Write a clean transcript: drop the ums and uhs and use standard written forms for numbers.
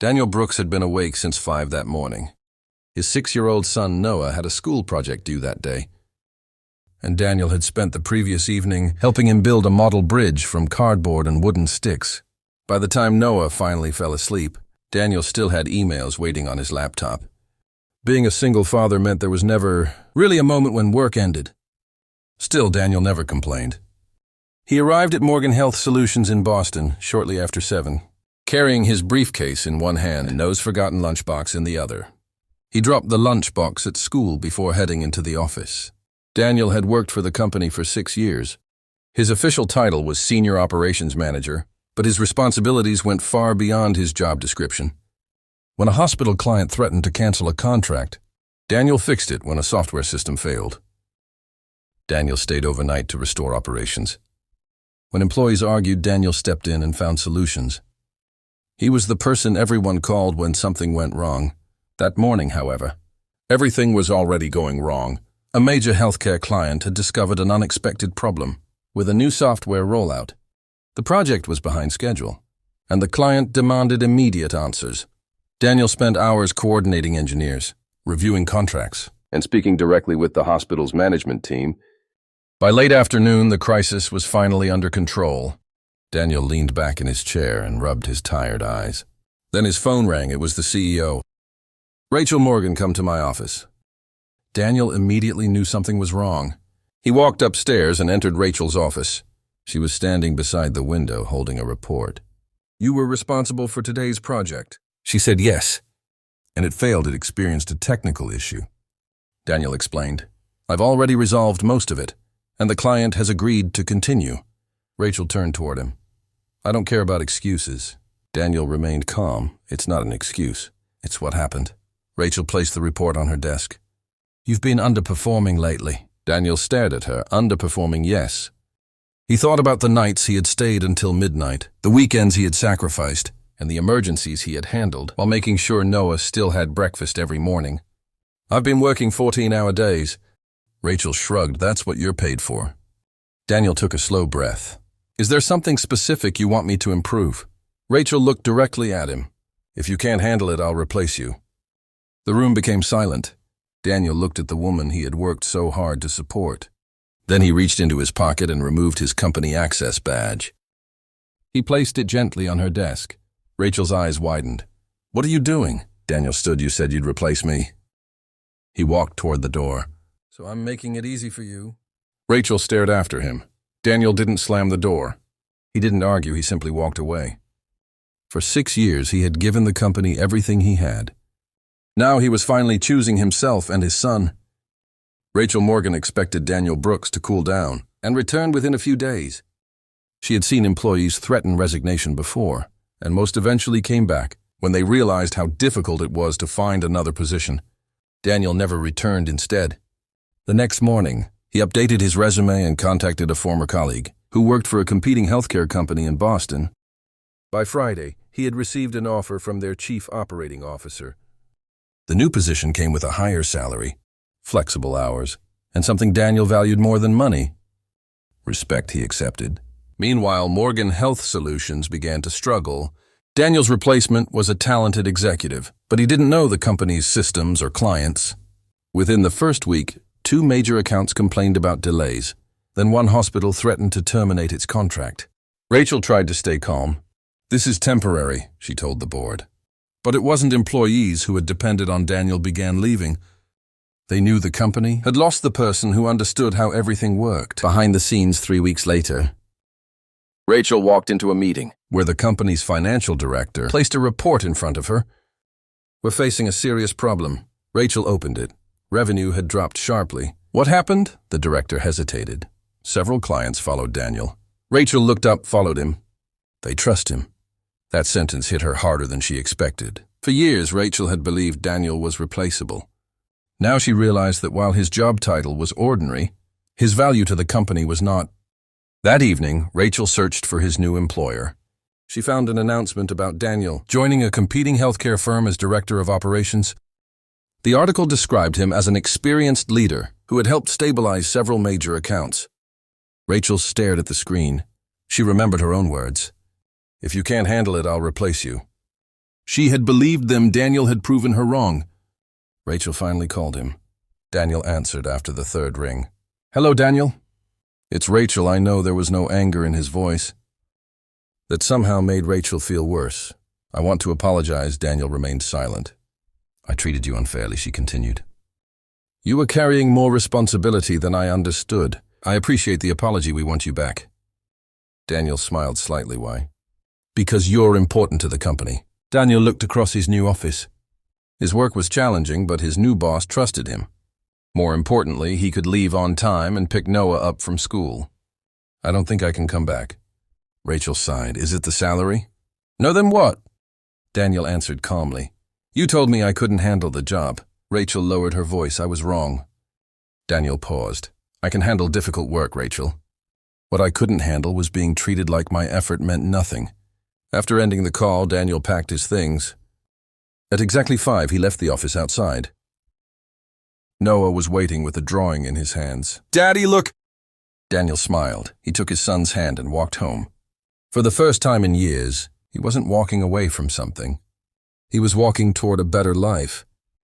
Daniel Brooks had been awake since 5 that morning. His 6-year-old son Noah had a school project due that day, and Daniel had spent the previous evening helping him build a model bridge from cardboard and wooden sticks. By the time Noah finally fell asleep, Daniel still had emails waiting on his laptop. Being a single father meant there was never really a moment when work ended. Still, Daniel never complained. He arrived at Morgan Health Solutions in Boston shortly after 7, carrying his briefcase in one hand and Noah's forgotten lunchbox in the other. He dropped the lunchbox at school before heading into the office. Daniel had worked for the company for 6 years. His official title was Senior Operations Manager, but his responsibilities went far beyond his job description. When a hospital client threatened to cancel a contract, Daniel fixed it when a software system failed. Daniel stayed overnight to restore operations. When employees argued, Daniel stepped in and found solutions. He was the person everyone called when something went wrong. That morning, however, everything was already going wrong. A major healthcare client had discovered an unexpected problem with a new software rollout. The project was behind schedule, and the client demanded immediate answers. Daniel spent hours coordinating engineers, reviewing contracts, and speaking directly with the hospital's management team. By late afternoon, the crisis was finally under control. Daniel leaned back in his chair and rubbed his tired eyes. Then his phone rang. It was the CEO. "Rachel Morgan, come to my office." Daniel immediately knew something was wrong. He walked upstairs and entered Rachel's office. She was standing beside the window holding a report. "You were responsible for today's project?" She said yes, and it failed. It experienced a technical issue. Daniel explained, "I've already resolved most of it, and the client has agreed to continue." Rachel turned toward him. "I don't care about excuses." Daniel remained calm. "It's not an excuse. It's what happened." Rachel placed the report on her desk. "You've been underperforming lately." Daniel stared at her. "Underperforming, yes." He thought about the nights he had stayed until midnight, the weekends he had sacrificed, and the emergencies he had handled while making sure Noah still had breakfast every morning. "I've been working 14-hour days." Rachel shrugged. "That's what you're paid for." Daniel took a slow breath. "Is there something specific you want me to improve?" Rachel looked directly at him. "If you can't handle it, I'll replace you." The room became silent. Daniel looked at the woman he had worked so hard to support. Then he reached into his pocket and removed his company access badge. He placed it gently on her desk. Rachel's eyes widened. "What are you doing?" Daniel stood. "You said you'd replace me." He walked toward the door. "So I'm making it easy for you?" Rachel stared after him. Daniel didn't slam the door. He didn't argue. He simply walked away. For 6 years, he had given the company everything he had. Now he was finally choosing himself and his son. Rachel Morgan expected Daniel Brooks to cool down and return within a few days. She had seen employees threaten resignation before, and most eventually came back when they realized how difficult it was to find another position. Daniel never returned instead. The next morning, he updated his resume and contacted a former colleague who worked for a competing healthcare company in Boston. By Friday, he had received an offer from their chief operating officer. The new position came with a higher salary, flexible hours, and something Daniel valued more than money. Respect he accepted. Meanwhile, Morgan Health Solutions began to struggle. Daniel's replacement was a talented executive, but he didn't know the company's systems or clients. Within the first week, 2 major accounts complained about delays. Then one hospital threatened to terminate its contract. Rachel tried to stay calm. "This is temporary," she told the board. But it wasn't employees who had depended on Daniel began leaving. They knew the company had lost the person who understood how everything worked. Behind the scenes 3 weeks later, Rachel walked into a meeting where the company's financial director placed a report in front of her. "We're facing a serious problem." Rachel opened it. Revenue had dropped sharply. "What happened?" The director hesitated. Several clients followed Daniel. Rachel looked up, followed him. They trust him. That sentence hit her harder than she expected. For years, Rachel had believed Daniel was replaceable. Now she realized that while his job title was ordinary, his value to the company was not. That evening, Rachel searched for his new employer. She found an announcement about Daniel joining a competing healthcare firm as director of operations. The article described him as an experienced leader who had helped stabilize several major accounts. Rachel stared at the screen. She remembered her own words. "If you can't handle it, I'll replace you." She had believed them. Daniel had proven her wrong. Rachel finally called him. Daniel answered after the third ring. "Hello, Daniel." "It's Rachel." I know there was no anger in his voice. That somehow made Rachel feel worse. "I want to apologize." Daniel remained silent. "I treated you unfairly," she continued. "You were carrying more responsibility than I understood. I appreciate the apology. We want you back." Daniel smiled slightly. "Why?" "Because you're important to the company." Daniel looked across his new office. His work was challenging, but his new boss trusted him. More importantly, he could leave on time and pick Noah up from school. "I don't think I can come back." Rachel sighed. "Is it the salary?" "No, then what?" Daniel answered calmly. "You told me I couldn't handle the job." Rachel lowered her voice. "I was wrong." Daniel paused. "I can handle difficult work, Rachel. What I couldn't handle was being treated like my effort meant nothing." After ending the call, Daniel packed his things. At exactly 5, he left the office outside. Noah was waiting with a drawing in his hands. "Daddy, look!" Daniel smiled. He took his son's hand and walked home. For the first time in years, he wasn't walking away from something. He was walking toward a better life.